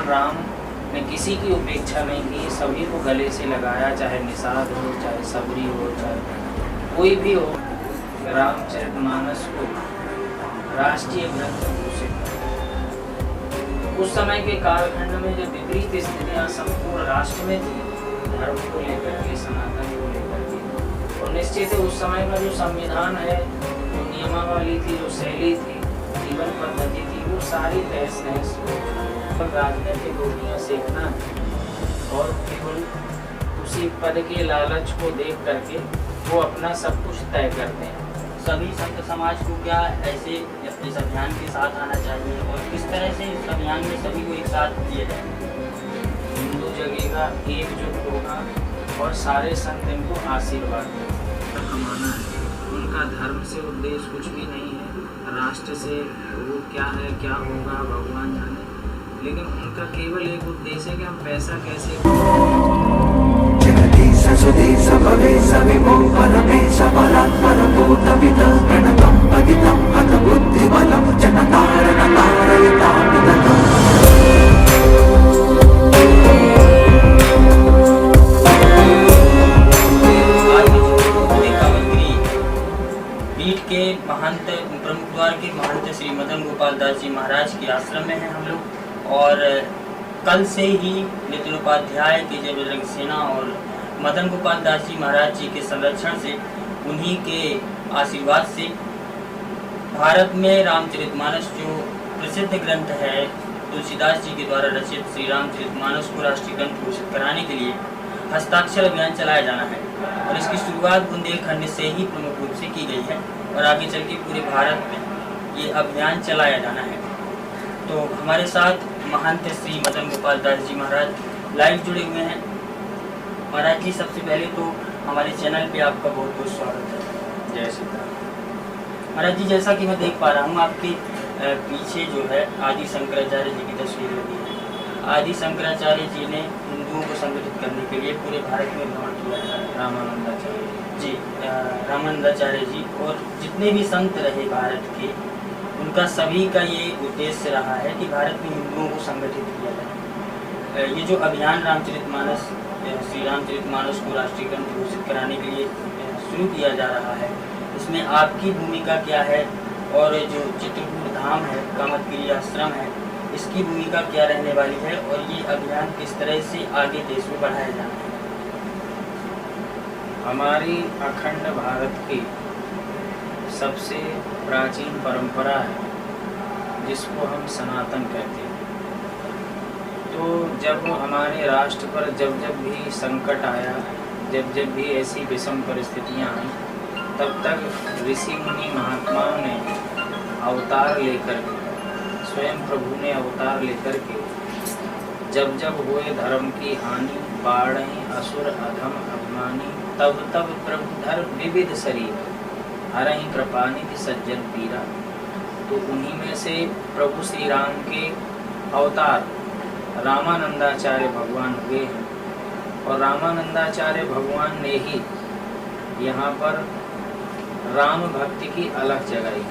भगवान राम ने किसी की उपेक्षा नहीं की, सभी को गले से लगाया, चाहे निषाद हो, चाहे सबरी हो, चाहे कोई भी हो। रामचरितमानस को राष्ट्रीय ग्रंथ घोषित कर। उस समय के कालखंड में जब विपरीत स्थितियां संपूर्ण राष्ट्र में थी, धर्म को लेकर के, सनातन को लेकर के, और निश्चित है उस समय का जो संविधान है, जो नियमावली थी, जो शैली थी, जीवन पद्धति थी, वो सारी तहस नहस हो चुकी। राजनीतिक गोलियां सेकना और केवल उसी पद के लालच को देख करके वो अपना सब कुछ तय करते हैं। सभी संत समाज को क्या ऐसे इस अभियान के साथ आना चाहिए और किस तरह से इस अभियान में सभी को एक साथ किया जाए? हिंदू जगेगा, एकजुट होगा और सारे संत इनको आशीर्वाद देंगे। कमाना है, उनका धर्म से उद्देश्य कुछ भी नहीं है, राष्ट्र से वो क्या है, क्या होगा भगवान जाने, लेकिन उनका केवल एक उद्देश्य है कि हम पैसा कैसे महंत प्रमुख द्वार के महंत श्री मदन गोपाल दास जी महाराज के आश्रम में हैं हम लोग, और कल से ही नितिन उपाध्याय के जय बजरंग सेना और मदन गोपाल दास जी महाराज जी के संरक्षण से, उन्हीं के आशीर्वाद से भारत में रामचरितमानस जो प्रसिद्ध ग्रंथ है, तुलसीदास जी के द्वारा रचित श्री रामचरितमानस को राष्ट्रीय ग्रंथ घोषित कराने के लिए हस्ताक्षर अभियान चलाया जाना है। और इसकी शुरुआत बुंदेलखंड से ही प्रमुख रूप से की गई है और आगे चल के पूरे भारत में ये अभियान चलाया जाना है। तो हमारे साथ महंत श्री मदन गोपाल दास जी महाराज लाइव जुड़े हुए हैं। महाराज जी, सबसे पहले तो हमारे चैनल पे आपका बहुत बहुत स्वागत है। जय श्री राम। महाराज जी, जैसा कि मैं देख पा रहा हूँ आपके पीछे जो है आदि शंकराचार्य जी की तस्वीर लगी है। आदि शंकराचार्य जी ने हिंदुओं को संगठित करने के लिए पूरे भारत में भ्रमण किया है। रामानंदाचार्य जी, रामानंदाचार्य जी और जितने भी संत रहे भारत के, उनका सभी का ये उद्देश्य रहा है कि भारत में हिंदुओं को संगठित किया जाए। ये जो अभियान रामचरितमानस, श्री रामचरितमानस को राष्ट्रीय ग्रंथ घोषित कराने के लिए शुरू किया जा रहा है, इसमें आपकी भूमिका क्या है? और जो चित्रकूट धाम है, कामतगिरी आश्रम है, इसकी भूमिका क्या रहने वाली है और ये अभियान किस तरह से आगे देश में बढ़ाया जाना है? हमारी अखंड भारत की सबसे प्राचीन परंपरा है, जिसको हम सनातन कहते हैं। तो जब हमारे राष्ट्र पर जब जब भी संकट आया, जब जब भी ऐसी विषम परिस्थितियां आई, तब तक ऋषि मुनि महात्माओं ने अवतार लेकर के, स्वयं प्रभु ने अवतार लेकर के, जब जब हुए धर्म की हानि, बाढ़ें असुर अधम अभिमानी, तब तब प्रभु धर्म विविध शरीर, हरहि कृपानिधि सज्जन पीरा। तो उन्हीं में से प्रभु श्री राम के अवतार रामानंदाचार्य भगवान हुए हैं, और रामानंदाचार्य भगवान ने ही यहाँ पर राम भक्ति की अलख जगाई।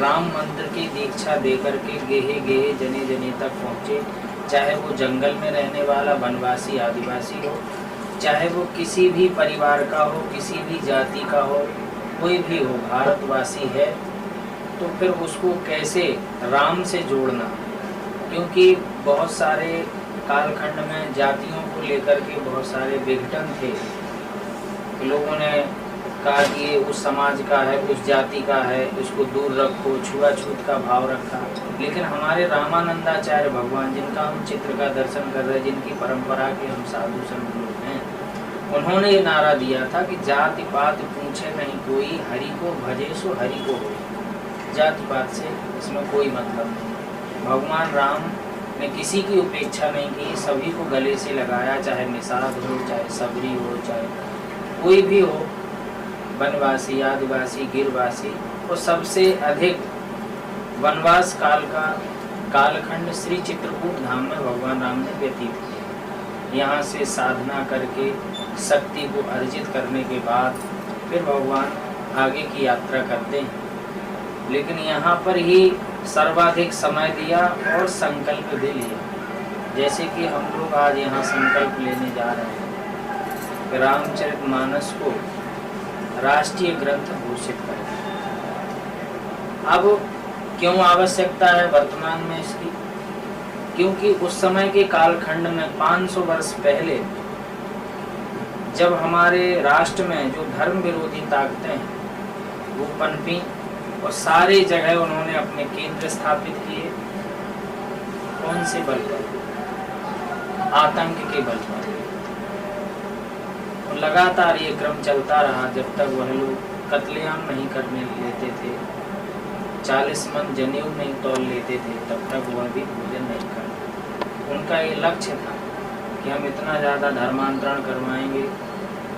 राम मंत्र की दीक्षा देकर के गेहे गेहे जने जने तक पहुँचे, चाहे वो जंगल में रहने वाला वनवासी आदिवासी हो, चाहे वो किसी भी परिवार का हो, किसी भी जाति का हो, कोई भी हो, भारतवासी है, तो फिर उसको कैसे राम से जोड़ना। क्योंकि बहुत सारे कालखंड में जातियों को लेकर के बहुत सारे विघटन थे। लोगों ने कहा कि ये उस समाज का है, उस जाति का है, उसको दूर रखो, छुआछूत का भाव रखा। लेकिन हमारे रामानंदाचार्य भगवान, जिनका हम चित्र का दर्शन कर रहे हैं, जिनकी परंपरा के हम साधु संत लोग हैं, उन्होंने ये नारा दिया था कि जाति पात पूछे नहीं कोई, हरि को भजे सो हरि को होई। जाति पात से इसमें कोई मतलब नहीं। भगवान राम ने किसी की उपेक्षा नहीं की, सभी को गले से लगाया, चाहे निषाद हो, चाहे सबरी हो, चाहे कोई भी हो, वनवासी आदिवासी गिरवासी। और सबसे अधिक वनवास काल का कालखंड श्री चित्रकूट धाम में भगवान राम ने व्यतीत किया। यहाँ से साधना करके शक्ति को अर्जित करने के बाद फिर भगवान आगे की यात्रा करते हैं। लेकिन यहाँ पर ही सर्वाधिक समय दिया और संकल्प भी लिया। जैसे कि हम लोग आज यहाँ संकल्प लेने जा रहे हैं कि रामचरितमानस को राष्ट्रीय ग्रंथ घोषित करें। अब क्यों आवश्यकता है वर्तमान में इसकी? क्योंकि उस समय के कालखंड में 500 वर्ष पहले जब हमारे राष्ट्र में जो धर्म विरोधी ताकतें हैं वो पनपी और सारे जगह उन्होंने अपने केंद्र स्थापित किए, कौन से बल पर? आतंक के बल पर। और लगातार ये क्रम चलता रहा जब तक वह लोग कत्लेआम नहीं करने लेते थे, 40 मन जनेऊ नहीं तौल लेते थे, तब तक वह भी भोजन नहीं करते। उनका ये लक्ष्य था कि हम इतना ज़्यादा धर्मांतरण करवाएंगे,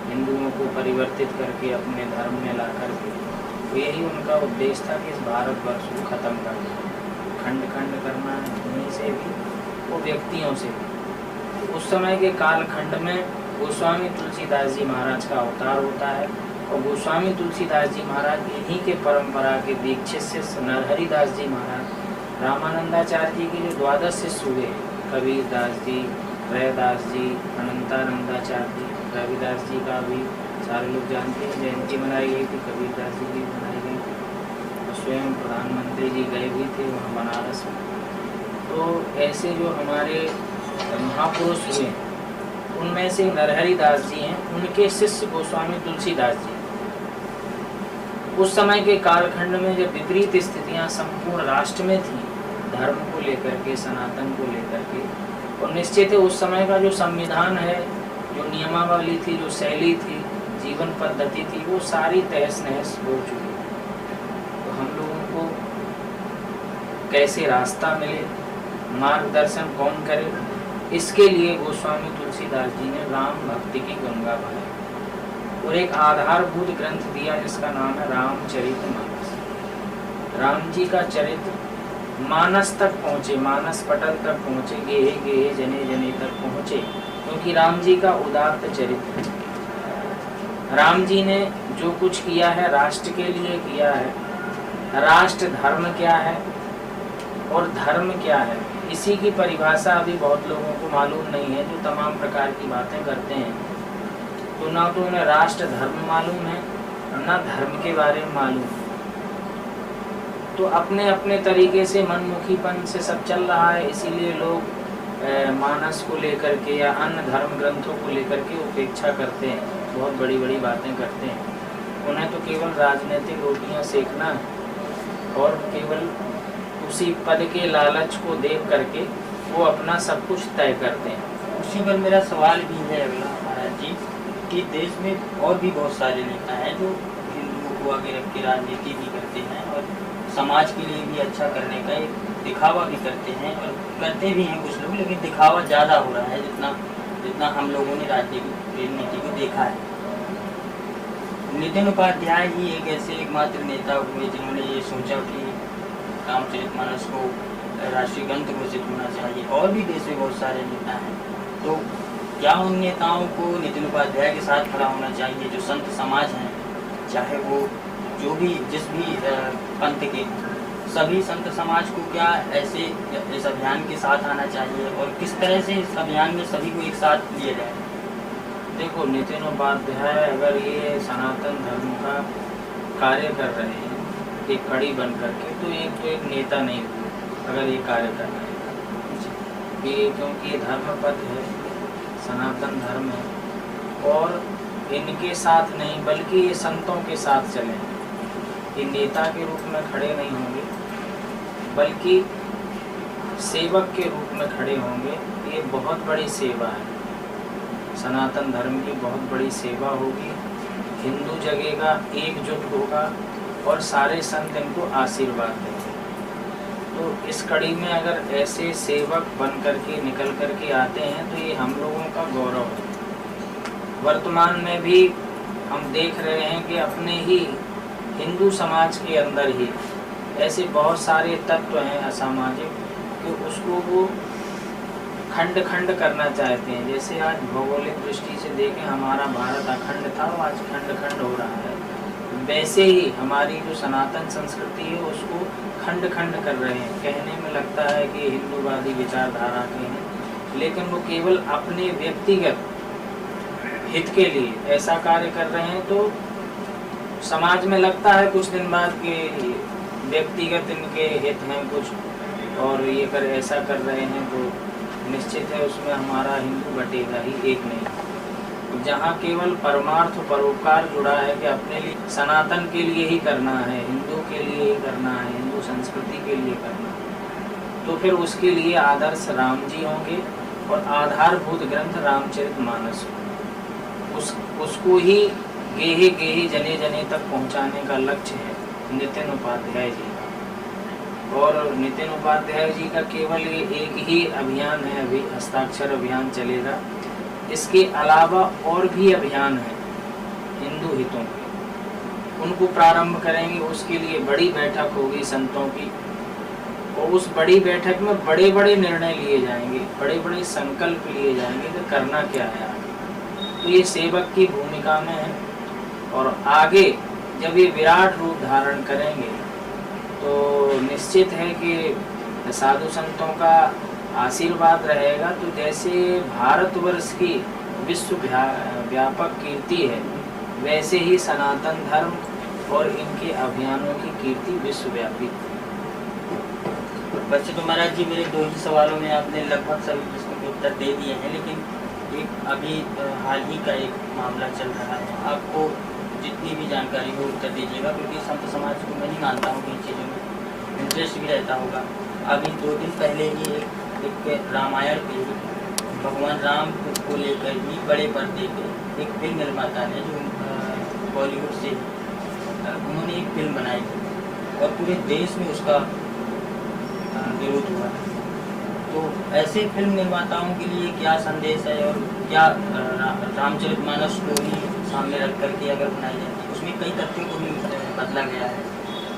हिंदुओं को परिवर्तित करके अपने धर्म में ला करके। तो यही उनका उद्देश्य था कि इस भारतवर्ष को ख़त्म करना, खंड खंड करना है, उन्हीं से भी वो व्यक्तियों से भी। उस समय के कालखंड में गोस्वामी तुलसीदास जी महाराज का अवतार होता है और गोस्वामी तुलसीदास जी महाराज इन्हीं के परंपरा के दीक्षित शिष्य नरहरिदास जी महाराज, रामानंदाचार्य जी के जो 12 शिष्य हुए, कबीर दास जी, रैदास जी, अनंतानंदाचार्य जी, रविदास जी का भी सारे लोग जानते हैं, जयंती मनाई गई थी, कबीर दास जी की मनाई गई थी और स्वयं प्रधानमंत्री जी गए भी थे वहाँ बनारस में। तो ऐसे जो हमारे महापुरुष हुए उनमें से नरहरिदास जी हैं, उनके शिष्य गोस्वामी तुलसीदास जी। उस समय के कालखंड में जब विपरीत स्थितियां संपूर्ण राष्ट्र में थी, धर्म को लेकर के, सनातन को लेकर के, और निश्चित है उस समय का जो संविधान है, जो नियमावली थी, जो शैली थी, जीवन पद्धति थी, वो सारी तहस नहस हो चुकी। तो हम लोगों को कैसे रास्ता मिले, मार्गदर्शन कौन करे, इसके लिए गोस्वामी तुलसीदास जी ने राम भक्ति की गंगा बहाई और एक आधारभूत ग्रंथ दिया जिसका नाम है रामचरितमानस। राम जी का चरित्र मानस तक पहुँचे, मानस पटल तक पहुँचे, गेहे गेहे जने जने तक पहुँचे, क्योंकि राम जी का उदात्त चरित्र है। राम जी ने जो कुछ किया है राष्ट्र के लिए किया है। राष्ट्र धर्म क्या है और धर्म क्या है, इसी की परिभाषा अभी बहुत लोगों को मालूम नहीं है, जो तमाम प्रकार की बातें करते हैं। तो ना तो उन्हें राष्ट्र धर्म मालूम है, ना धर्म के बारे में मालूम है। तो अपने अपने तरीके से मनमुखीपन से सब चल रहा है, इसीलिए लोग मानस को लेकर के या अन्य धर्म ग्रंथों को लेकर के उपेक्षा करते हैं, बहुत बड़ी बड़ी बातें करते हैं। उन्हें तो केवल राजनीतिक रोटियां सेकना है और केवल उसी पद के लालच को देख करके वो अपना सब कुछ तय करते हैं। उसी पर मेरा सवाल भी है अगला महाराज जी, कि देश में और भी बहुत सारे नेता हैं जो हिंदुओं को आगे रख के राजनीति भी करते हैं और समाज के लिए भी अच्छा करने का एक दिखावा भी करते हैं, और करते भी हैं कुछ लोग, लेकिन दिखावा ज़्यादा हो रहा है जितना हम लोगों ने राजनीति को देखा है। नितिन उपाध्याय ही एक ऐसे एकमात्र नेता हुए जिन्होंने ये सोचा कि रामचरितमानस को राष्ट्रीय ग्रंथ घोषित होना चाहिए। और भी देश में बहुत सारे नेता हैं, तो क्या उन नेताओं को नितिन उपाध्याय के साथ खड़ा होना चाहिए? जो संत समाज हैं, चाहे वो जो भी जिस भी पंथ के, सभी संत समाज को क्या ऐसे इस अभियान के साथ आना चाहिए, और किस तरह से इस अभियान में सभी को एक साथ लिया जाए? देखो, नितिन उपाध्याय अगर ये सनातन धर्म का कार्य कर रहे हैं एक कड़ी बन करके, तो एक नेता नहीं हुए अगर ये कार्य कर रहे हैं, क्योंकि ये धर्म पथ है, सनातन धर्म है, और इनके साथ नहीं बल्कि ये संतों के साथ चले। ये नेता के रूप में खड़े नहीं होंगे बल्कि सेवक के रूप में खड़े होंगे। ये बहुत बड़ी सेवा है, सनातन धर्म की बहुत बड़ी सेवा होगी। हिंदू जगेगा, एकजुट होगा और सारे संत इनको आशीर्वाद देंगे। तो इस कड़ी में अगर ऐसे सेवक बन करके निकल करके आते हैं तो ये हम लोगों का गौरव है। वर्तमान में भी हम देख रहे हैं कि अपने ही हिंदू समाज के अंदर ही ऐसे बहुत सारे तत्व हैं असामाजिक कि उसको वो खंड खंड करना चाहते हैं। जैसे आज भौगोलिक दृष्टि से देखें, हमारा भारत अखंड था, वो आज खंड खंड हो रहा है। वैसे ही हमारी जो सनातन संस्कृति है उसको खंड खंड कर रहे हैं। कहने में लगता है कि हिंदूवादी विचारधारा के हैं, लेकिन वो केवल अपने व्यक्तिगत हित के लिए ऐसा कार्य कर रहे हैं, तो समाज में लगता है कुछ दिन बाद कि व्यक्तिगत इनके हित हैं कुछ और ये ऐसा कर रहे हैं, तो निश्चित है उसमें हमारा हिंदू बटेगा ही एक नहीं। जहाँ केवल परमार्थ परोपकार जुड़ा है कि अपने लिए सनातन के लिए ही करना है, हिंदू के लिए ही करना है, हिंदू संस्कृति के लिए करना है, तो फिर उसके लिए आदर्श राम जी होंगे और आधारभूत ग्रंथ रामचरितमानस उसको ही गेहे गेहे जने जने तक पहुंचाने का लक्ष्य है नितिन उपाध्याय जी का। और नितिन उपाध्याय जी का केवल ये एक ही अभियान है, अभी हस्ताक्षर अभियान चलेगा। इसके अलावा और भी अभियान हैं हिंदू हितों के, उनको प्रारंभ करेंगे। उसके लिए बड़ी बैठक होगी संतों की, और उस बड़ी बैठक में बड़े बड़े निर्णय लिए जाएंगे, बड़े बड़े संकल्प लिए जाएंगे कि करना क्या है आगे। तो ये सेवक की भूमिका में है, और आगे जब ये विराट रूप धारण करेंगे तो निश्चित है कि साधु संतों का आशीर्वाद रहेगा। तो जैसे भारतवर्ष की विश्व व्यापक कीर्ति है, वैसे ही सनातन धर्म और इनके अभियानों की कीर्ति विश्वव्यापी। वैसे तो महाराज जी मेरे 2 ही सवालों में आपने लगभग सभी प्रश्नों के उत्तर दे दिए हैं, लेकिन एक अभी हाल ही का एक मामला चल रहा है, आपको जितनी भी जानकारी हो उत्तर दीजिएगा, क्योंकि संत समाज को मैं नहीं मानता हूँ कि इन चीज़ों में इंटरेस्ट भी रहता होगा। अभी 2 दिन पहले ही एक रामायण पे भगवान राम को लेकर ही बड़े पर्दे पे एक फिल्म निर्माता ने जो बॉलीवुड से उन्होंने एक फिल्म बनाई और पूरे देश में उसका विरोध हुआ। तो ऐसे फिल्म निर्माताओं के लिए क्या संदेश है, और क्या रामचरितमानस को ही सामने रख करके अगर बनाई जाती है, उसमें कई तथ्यों को भी बदला गया है,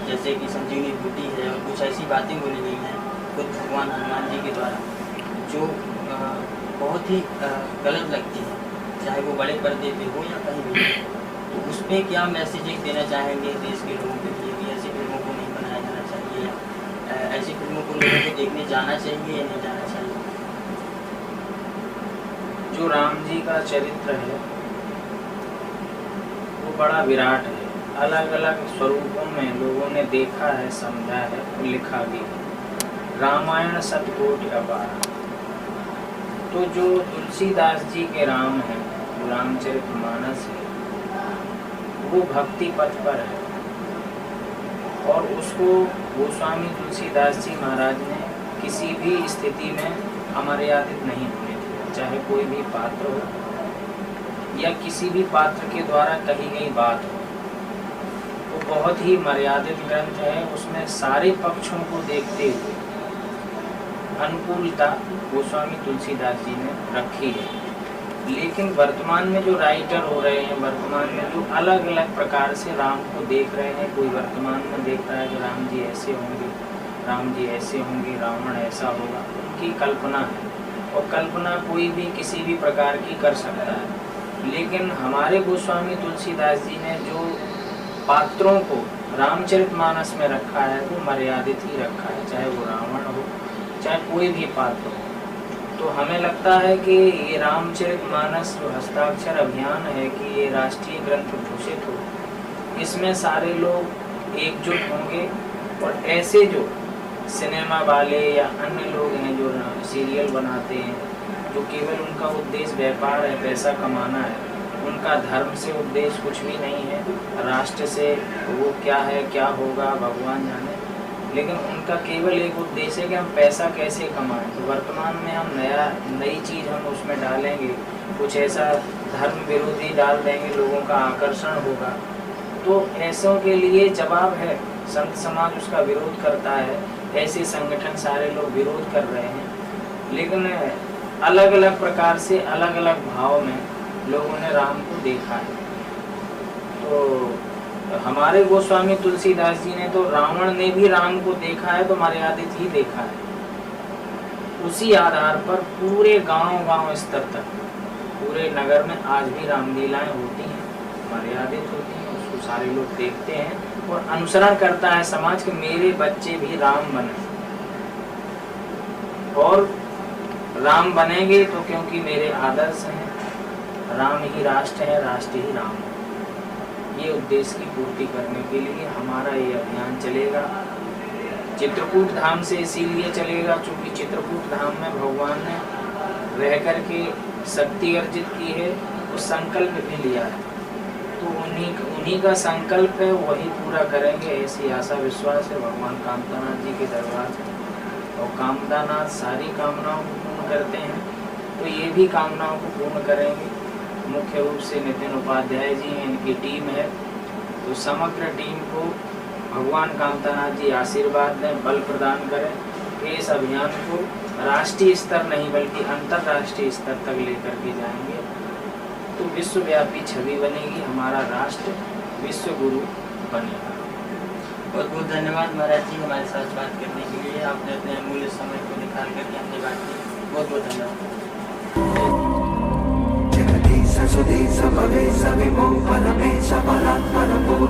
जैसे कि संजीवनी बूटी है और कुछ ऐसी बातें बोली गई हैं खुद भगवान हनुमान जी के द्वारा, जो बहुत ही गलत लगती है, चाहे वो बड़े पर्दे पे हो या कहीं भी। तो उस पर क्या मैसेज एक देना चाहेंगे देश के लोगों के लिए कि ऐसी फिल्मों को नहीं बनाया जाना चाहिए, या ऐसी फिल्मों को लोगों को देखने जाना चाहिए या नहीं जाना चाहिए? जो राम जी का चरित्र है वो बड़ा विराट है, अलग अलग स्वरूपों में लोगों ने देखा है, समझा है और लिखा भी है। रामायण शतकोटि अपार। तो जो तुलसीदास जी के राम हैं, रामचरितमानस है, वो भक्ति पथ पर है, और उसको गोस्वामी तुलसीदास जी महाराज ने किसी भी स्थिति में अमर्यादित नहीं होने दिया, चाहे कोई भी पात्र हो या किसी भी पात्र के द्वारा कही गई बात हो। वो बहुत ही मर्यादित ग्रंथ है, उसमें सारे पक्षों को देखते हुए अनुकूलता गोस्वामी तुलसीदास जी ने रखी है। लेकिन वर्तमान में जो राइटर हो रहे हैं, वर्तमान में जो अलग अलग प्रकार से राम को देख रहे हैं, कोई वर्तमान में देख रहा है कि राम जी ऐसे होंगे, राम जी ऐसे होंगे, रावण ऐसा होगा, उनकी कल्पना है, और कल्पना कोई भी किसी भी प्रकार की कर सकता है। लेकिन हमारे गोस्वामी तुलसीदास जी ने जो पात्रों को रामचरितमानस में रखा है वो मर्यादित ही रखा है, चाहे वो रावण हो, चाहे कोई भी पात्र हो। तो हमें लगता है कि ये रामचरितमानस जो हस्ताक्षर अभियान है कि ये राष्ट्रीय ग्रंथ घोषित हो, इसमें सारे लोग एकजुट होंगे, और ऐसे जो सिनेमा वाले या अन्य लोग हैं जो सीरियल बनाते हैं, जो केवल उनका उद्देश्य व्यापार है, पैसा कमाना है, उनका धर्म से उद्देश्य कुछ भी नहीं है, राष्ट्र से वो क्या है क्या होगा भगवान जाने, लेकिन उनका केवल एक उद्देश्य है कि हम पैसा कैसे कमाएं। तो वर्तमान में हम नई चीज़ हम उसमें डालेंगे, कुछ ऐसा धर्म विरोधी डाल देंगे, लोगों का आकर्षण होगा। तो ऐसों के लिए जवाब है, संत समाज उसका विरोध करता है, ऐसे संगठन सारे लोग विरोध कर रहे हैं, लेकिन अलग अलग प्रकार से अलग अलग भाव में लोगों ने राम को देखा है। तो हमारे गोस्वामी तुलसीदास जी ने तो रावण ने भी राम को देखा है तो मर्यादित ही देखा है। उसी आधार पर पूरे गांव स्तर तक, पूरे नगर में आज भी रामलीलाएं होती हैं, मर्यादित होती हैं, उसको सारे लोग देखते हैं और अनुसरण करता है समाज के मेरे बच्चे भी राम बने। और राम बनेंगे तो क्योंकि मेरे आदर्श हैं, राम ही राष्ट्र है, राष्ट्र ही राम है। ये उद्देश्य की पूर्ति करने के लिए हमारा ये अभियान चलेगा। चित्रकूट धाम से इसीलिए चलेगा क्योंकि चित्रकूट धाम में भगवान ने रह कर के शक्ति अर्जित की है, उस संकल्प भी लिया है, तो उन्हीं का संकल्प है, वही पूरा करेंगे, ऐसी आशा विश्वास है भगवान कामदानाथ जी के दरबार में। और कामदानाथ सारी कामनाओं को पूर्ण करते हैं, तो ये भी कामनाओं को पूर्ण करेंगे। मुख्य रूप से नितिन उपाध्याय जी हैं, इनकी टीम है, तो समग्र टीम को भगवान कामदानाथ जी आशीर्वाद दें, बल प्रदान करें कि इस अभियान को राष्ट्रीय स्तर नहीं बल्कि अंतर्राष्ट्रीय स्तर तक लेकर के जाएंगे, तो विश्वव्यापी छवि बनेगी, हमारा राष्ट्र विश्व गुरु बनेगा। बहुत बहुत धन्यवाद महाराज जी हमारे साथ बात करने के लिए। आपने अपने अमूल्य समय को निकाल करके हमने बात की, बहुत बहुत धन्यवाद। जगदीश सुधीश भवेश विभो परमेश बलात् परभूत